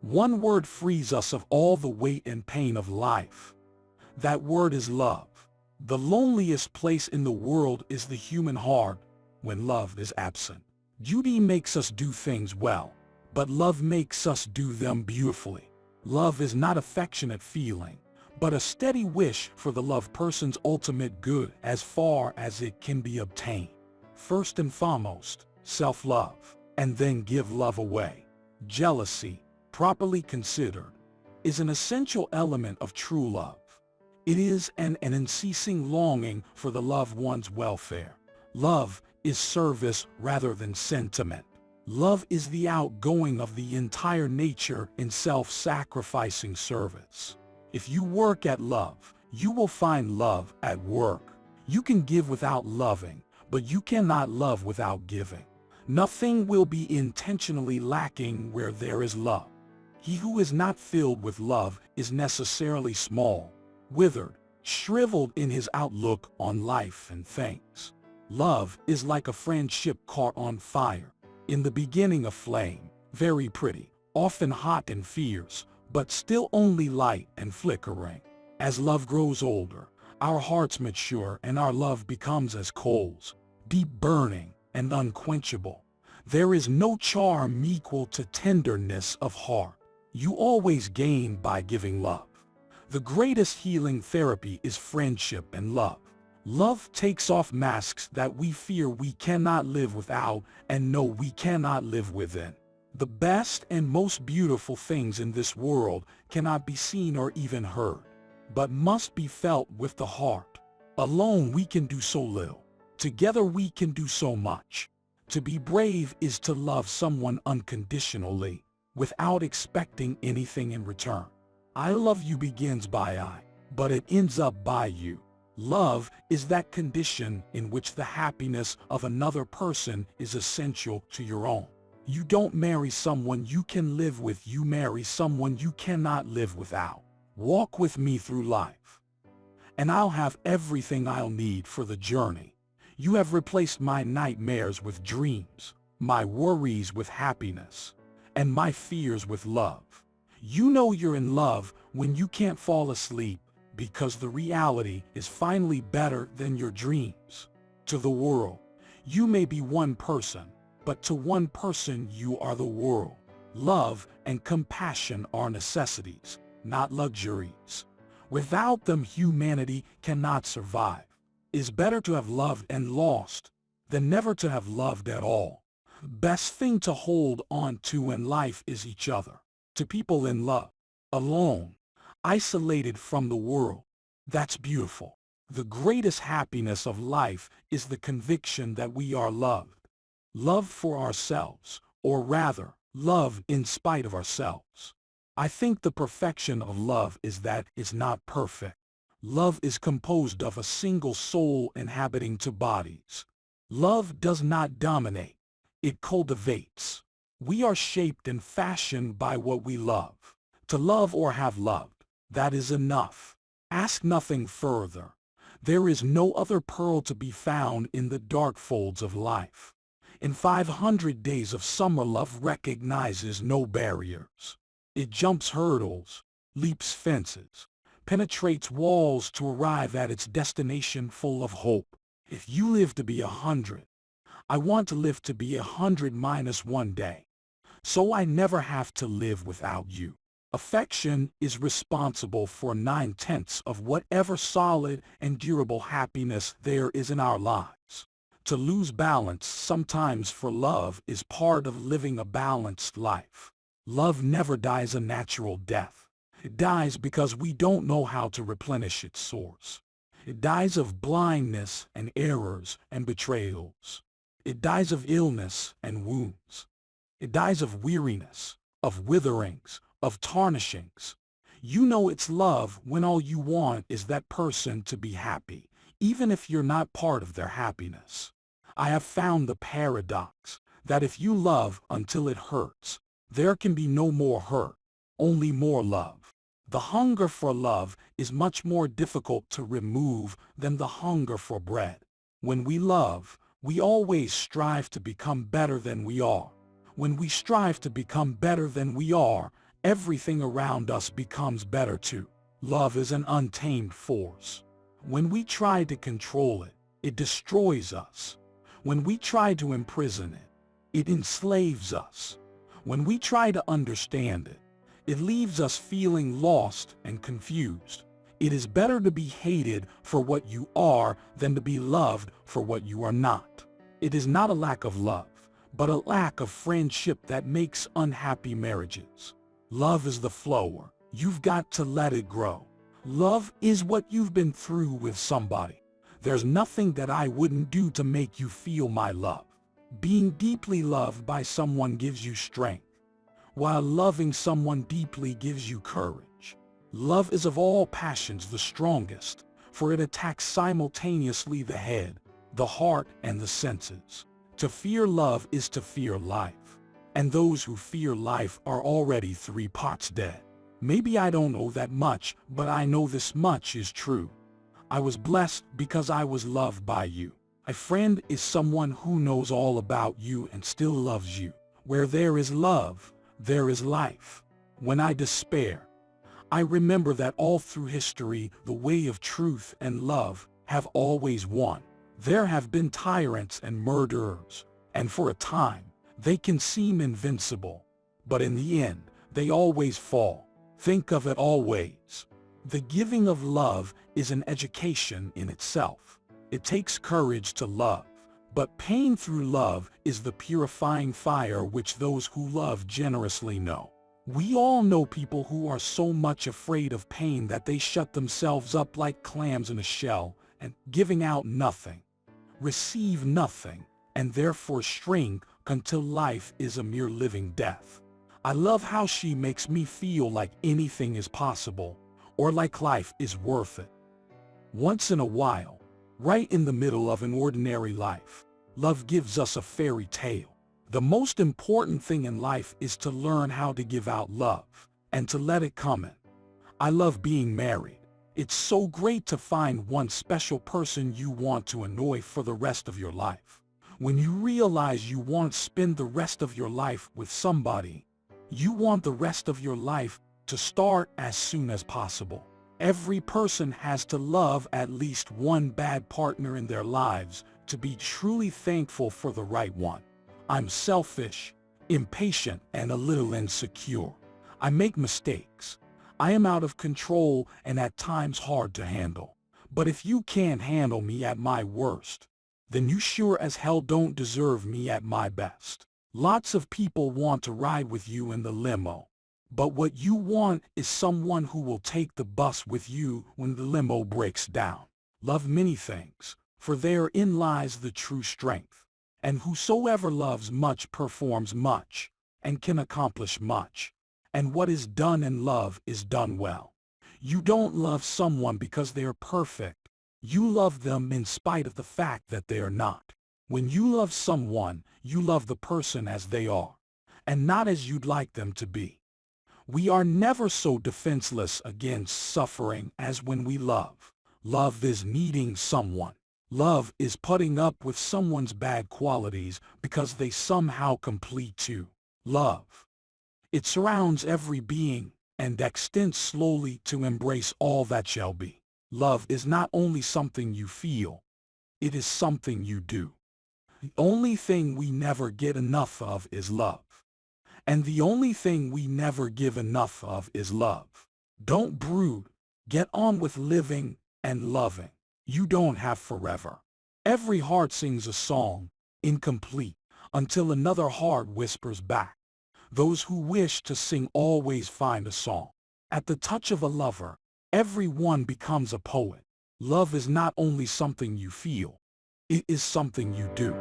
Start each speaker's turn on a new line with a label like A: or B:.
A: One word frees us of all the weight and pain of life. That word is love. The loneliest place in the world is the human heart when love is absent. Duty makes us do things well, but love makes us do them beautifully. Love is not affectionate feeling, but a steady wish for the loved person's ultimate good as far as it can be obtained. First and foremost, self-love, and then give love away. Jealousy, properly considered, is an essential element of true love. It is an unceasing longing for the loved one's welfare. Love is service rather than sentiment. Love is the outgoing of the entire nature in self-sacrificing service. If you work at love, you will find love at work. You can give without loving, but you cannot love without giving. Nothing will be intentionally lacking where there is love. He who is not filled with love is necessarily small, withered, shriveled in his outlook on life and things. Love is like a friendship caught on fire. In the beginning a flame, very pretty, often hot and fierce, but still only light and flickering. As love grows older, our hearts mature and our love becomes as coals, deep burning and unquenchable. There is no charm equal to tenderness of heart. You always gain by giving love. The greatest healing therapy is friendship and love. Love takes off masks that we fear we cannot live without and know we cannot live within. The best and most beautiful things in this world cannot be seen or even heard, but must be felt with the heart. Alone we can do so little. Together we can do so much. To be brave is to love someone unconditionally, without expecting anything in return. I love you begins by I, but it ends up by you. Love is that condition in which the happiness of another person is essential to your own. You don't marry someone you can live with, you marry someone you cannot live without. Walk with me through life, and I'll have everything I'll need for the journey. You have replaced my nightmares with dreams, my worries with happiness, and my fears with love. You know you're in love when you can't fall asleep, because the reality is finally better than your dreams. To the world, you may be one person, but to one person you are the world. Love and compassion are necessities, not luxuries. Without them humanity cannot survive. It's better to have loved and lost than never to have loved at all. Best thing to hold on to in life is each other. To people in love, alone, isolated from the world, that's beautiful. The greatest happiness of life is the conviction that we are loved. Love for ourselves, or rather, love in spite of ourselves. I think the perfection of love is that it's not perfect. Love is composed of a single soul inhabiting two bodies. Love does not dominate, it cultivates. We are shaped and fashioned by what we love. To love or have loved, that is enough. Ask nothing further. There is no other pearl to be found in the dark folds of life. In 500 days of summer, love recognizes no barriers. It jumps hurdles, leaps fences, penetrates walls to arrive at its destination full of hope. If you live to be 100, I want to live to be 100 minus one day, so I never have to live without you. Affection is responsible for 9/10 of whatever solid and durable happiness there is in our lives. To lose balance sometimes for love is part of living a balanced life. Love never dies a natural death. It dies because we don't know how to replenish its source. It dies of blindness and errors and betrayals. It dies of illness and wounds. It dies of weariness, of witherings, of tarnishings. You know it's love when all you want is that person to be happy, even if you're not part of their happiness. I have found the paradox that if you love until it hurts, there can be no more hurt, only more love. The hunger for love is much more difficult to remove than the hunger for bread. When we love, we always strive to become better than we are. When we strive to become better than we are, everything around us becomes better too. Love is an untamed force. When we try to control it, it destroys us. When we try to imprison it, it enslaves us. When we try to understand it, it leaves us feeling lost and confused. It is better to be hated for what you are than to be loved for what you are not. It is not a lack of love, but a lack of friendship that makes unhappy marriages. Love is the flower. You've got to let it grow. Love is what you've been through with somebody. There's nothing that I wouldn't do to make you feel my love. Being deeply loved by someone gives you strength, while loving someone deeply gives you courage. Love is of all passions the strongest, for it attacks simultaneously the head, the heart, and the senses. To fear love is to fear life, and those who fear life are already 3 parts dead. Maybe I don't know that much, but I know this much is true. I was blessed because I was loved by you. A friend is someone who knows all about you and still loves you. Where there is love, there is life. When I despair, I remember that all through history, the way of truth and love have always won. There have been tyrants and murderers, and for a time, they can seem invincible. But in the end, they always fall. Think of it always. The giving of love is an education in itself. It takes courage to love, but pain through love is the purifying fire which those who love generously know. We all know people who are so much afraid of pain that they shut themselves up like clams in a shell and giving out nothing, receive nothing, and therefore shrink until life is a mere living death. I love how she makes me feel like anything is possible, or like life is worth it. Once in a while, right in the middle of an ordinary life, love gives us a fairy tale. The most important thing in life is to learn how to give out love and to let it come in. I love being married. It's so great to find one special person you want to annoy for the rest of your life. When you realize you want to spend the rest of your life with somebody, you want the rest of your life to start as soon as possible. Every person has to love at least one bad partner in their lives to be truly thankful for the right one. I'm selfish, impatient, and a little insecure. I make mistakes. I am out of control and at times hard to handle. But if you can't handle me at my worst, then you sure as hell don't deserve me at my best. Lots of people want to ride with you in the limo. But what you want is someone who will take the bus with you when the limo breaks down. Love many things, for therein lies the true strength. And whosoever loves much performs much, and can accomplish much. And what is done in love is done well. You don't love someone because they are perfect. You love them in spite of the fact that they are not. When you love someone, you love the person as they are, and not as you'd like them to be. We are never so defenseless against suffering as when we love. Love is needing someone. Love is putting up with someone's bad qualities because they somehow complete you. Love. It surrounds every being and extends slowly to embrace all that shall be. Love is not only something you feel, it is something you do. The only thing we never get enough of is love. And the only thing we never give enough of is love. Don't brood. Get on with living and loving. You don't have forever. Every heart sings a song, incomplete, until another heart whispers back. Those who wish to sing always find a song. At the touch of a lover, everyone becomes a poet. Love is not only something you feel, it is something you do.